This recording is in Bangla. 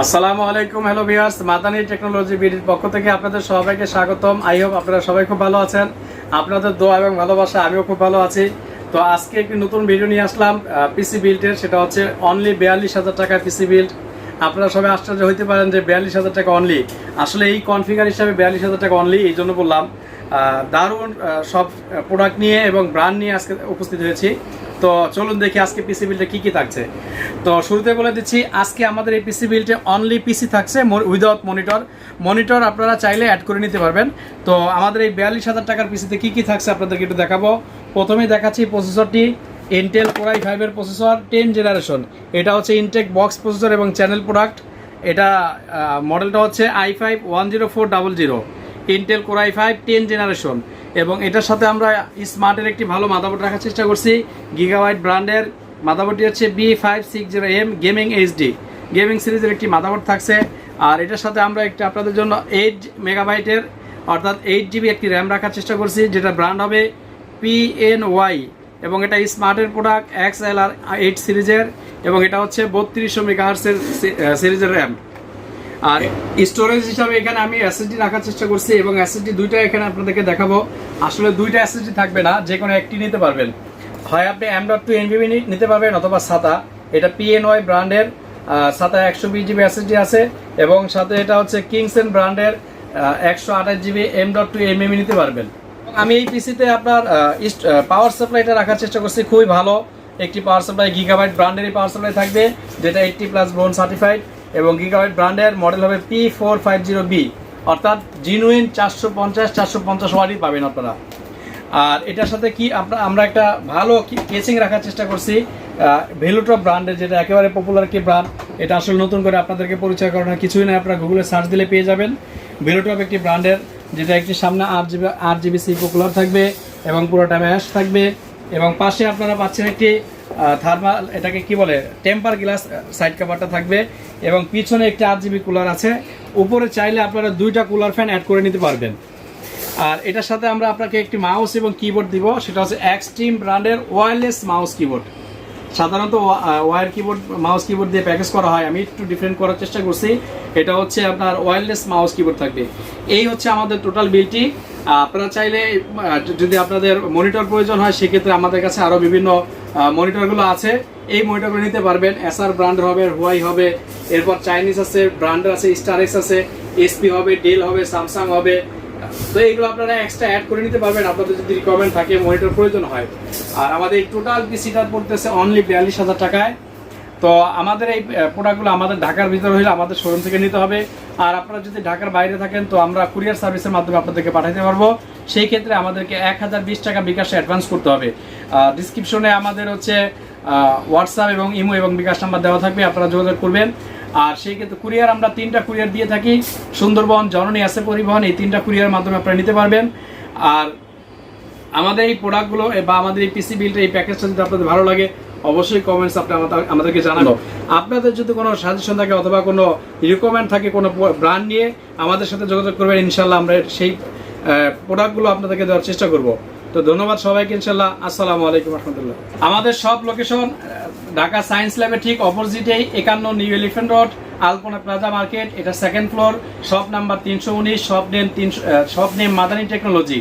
আসসালামু আলাইকুম, হ্যালো ভিউয়ার্স, মাদানী টেকনোলজি বিডির পক্ষ থেকে আপনাদের সবাইকে স্বাগতম। আই হোপ আপনারা সবাই খুব ভালো আছেন। আপনাদের দোয়া এবং ভালোবাসা আমিও খুব ভালো আছি। তো আজকে একটি নতুন ভিডিও নিয়ে আসলাম পিসি বিল্ডের। সেটা হচ্ছে অনলি 42,000 টাকার পিসি বিল্ড। আপনারা সবাই আশ্চর্য হইতে পারেন যে 42,000 টাকা অনলি। আসলে এই কনফিগার হিসাবে 42,000 টাকা অনলি, এই জন্য বললাম। দারুণ সব প্রোডাক্ট নিয়ে এবং ব্র্যান্ড নিয়ে আজকে উপস্থিত হয়েছি। তো চলুন দেখি আজকে পিসি বিল্ডে কী কী থাকছে। তো শুরুতে বলে দিচ্ছি, আজকে আমাদের এই পিসি বিল্ডে অনলি পিসি থাকছে উইদাউট মনিটর আপনারা চাইলে অ্যাড করে নিতে পারবেন। তো আমাদের এই 42,000 টাকার পিসিতে কী কী থাকছে আপনাদেরকে একটু দেখাবো। প্রথমেই দেখাচ্ছি প্রসেসরটি, ইন্টেল কোর i5 এর প্রসেসর 10 জেনারেশন। এটা হচ্ছে ইনটেক বক্স প্রসেসর এবং চ্যানেল প্রোডাক্ট। এটা মডেলটা হচ্ছে i5-10400 Intel core i5 10 generation. এবং এটার সাথে আমরা স্মার্টের একটি ভালো মাদারবোর্ড রাখার চেষ্টা করছি। গিগাবাইট ব্র্যান্ডের মাদারবোর্ডটি হচ্ছে B560M গেমিং সিরিজের একটি মাদারবোর্ড থাকছে। আর এটার সাথে আমরা একটা আপনাদের জন্য 8 মেগাবাইটের অর্থাৎ 8GB একটি র্যাম রাখার চেষ্টা করছি, যেটা ব্র্যান্ড হবে PNY। এবং এটা স্মার্টের প্রোডাক্ট XLR 8 সিরিজের, এবং এটা হচ্ছে 3200 মেগাহার্টজের সিরিজের র্যাম। আর স্টোরেজ হিসাবে এখানে আমি এসএসডি রাখার চেষ্টা করছি, এবং এসএসডি দুইটা এখানে আপনাদেরকে দেখাবো। আসলে দুইটা এসএসডি থাকবে না, যে কোনো একটি নিতে পারবেন। হয় আপনি M.2 NVMe নিতে পারবেন, অথবা SATA। এটা PNY ব্র্যান্ডের SATA 120GB এসএসডি আছে, এবং সাথে এটা হচ্ছে কিংসেন ব্র্যান্ডের 128GB M.2 NVMe নিতে পারবেন। আমি এই পিসিতে আপনার পাওয়ার সাপ্লাইটা রাখার চেষ্টা করছি খুবই ভালো একটি পাওয়ার সাপ্লাই। গিগাবাইট ব্র্যান্ডেরই পাওয়ার সাপ্লাই থাকবে, যেটা 80+ বোন সার্টিফাইড, এবং গিগাবাইট ব্র্যান্ডের মডেল হবে P450B, অর্থাৎ জিনুইন 450 ওয়াটই পাবেন আপনারা। আর এটার সাথে কি আমরা একটা ভালো কেসিং রাখার চেষ্টা করছি ভেলুটপ ব্র্যান্ডের, যেটা একেবারে পপুলার একটি ব্র্যান্ড। এটা আসলে নতুন করে আপনাদেরকে পরিচয় করানোর কিছুই না, আপনারা গুগলে সার্চ দিলে পেয়ে যাবেন। ভেলুটপ একটি ব্র্যান্ডের, যেটা একটি সামনে 8GB পপুলার থাকবে এবং পুরোটা ম্যাশ থাকবে। এবং পাশে আপনারা পাচ্ছেন একটি থার্মাল, এটাকে কি বলে, টেম্পার গ্লাস সাইড কভারটা থাকবে, এবং পিছনে একটি 8GB কুলার আছে। উপরে চাইলে আপনারা দুইটা কুলার ফ্যান অ্যাড করে নিতে পারবেন। আর এটার সাথে আমরা আপনাকে একটি মাউস এবং কিবোর্ড দিব, সেটা হচ্ছে এক্সট্রিম ব্র্যান্ডের ওয়্যারলেস মাউস কিবোর্ড। সাধারণত মাউস কিবোর্ড দিয়ে প্যাকেজ করা হয়, আমি একটু ডিফারেন্ট করার চেষ্টা করছি। এটা হচ্ছে আপনার ওয়্যারলেস মাউস কিবোর্ড থাকবে। এই হচ্ছে আমাদের টোটাল বিলটি। আপনারা চাইলে যদি আপনাদের মনিটর প্রয়োজন হয়, সেক্ষেত্রে আমাদের কাছে আরও বিভিন্ন মনিটরগুলো আছে, এই মনিটরগুলো নিতে পারবেন। এসআর ব্র্যান্ডের হবে, হুয়াই হবে, এরপর চাইনিজ আছে, ব্র্যান্ডের আছে, স্টারেক্স আছে, এসপি হবে, ডেল হবে, স্যামসাং হবে। তো এইগুলো আপনারা এক্সট্রা অ্যাড করে নিতে পারবেন আপনাদের যদি রিকোয়ারমেন্ট থাকে, মনিটর প্রয়োজন হয়। আর আমাদের এই টোটাল পিসিটা পড়তেছে অনলি 42,000 টাকায়। তো আমাদের এই প্রোডাক্টগুলো আমাদের ঢাকার ভিতরে হলে আমাদের শোরুম থেকে নিতে হবে। আর আপনারা যদি ঢাকার বাইরে থাকেন, তো আমরা কুরিয়ার সার্ভিসের মাধ্যমে আপনাদেরকে পাঠাতে পারবো। সেই ক্ষেত্রে আমাদেরকে 1020 টাকা বিকাশে অ্যাডভান্স করতে হবে। ডিসক্রিপশনে আমাদের হচ্ছে হোয়াটসঅ্যাপ এবং ইমো এবং বিকাশ নাম্বার দেওয়া থাকবে, আপনারা যোগাযোগ করবেন। আর সেই ক্ষেত্রে কুরিয়ার আমরা 3টা কুরিয়ার দিয়ে থাকি, সুন্দরবন, জননী, এসএ পরিবহন, এই 3টা কুরিয়ার মাধ্যমে আপনারা নিতে পারবেন। আর আমাদের এই প্রোডাক্টগুলো বা আমাদের এই পিসি বিল্ডের এই প্যাকেজটা যদি আপনাদের ভালো লাগে, অবশ্যই কমেন্টস আপনি আমাদেরকে জানানো। আপনাদের যদি কোনো সাজেশন থাকে অথবা কোনো রিকমেন্ড থাকে কোনো ব্র্যান্ড নিয়ে, আমাদের সাথে যোগাযোগ করবেন। ইনশাল্লাহ আমরা সেই প্রোডাক্টগুলো আপনাদেরকে দেওয়ার চেষ্টা করব। তো ধন্যবাদ সবাইকে, ইনশাল্লাহ। আসসালামু আলাইকুম রহমতুল্লাহ। আমাদের সব লোকেশন ঢাকা সায়েন্স ল্যাবের ঠিক অপোজিটেই 51 নিউ এলিফ্যান্ট রোড, আলপনা প্লাজা মার্কেট। এটা 2nd floor, shop number 319, shop name Madani technology.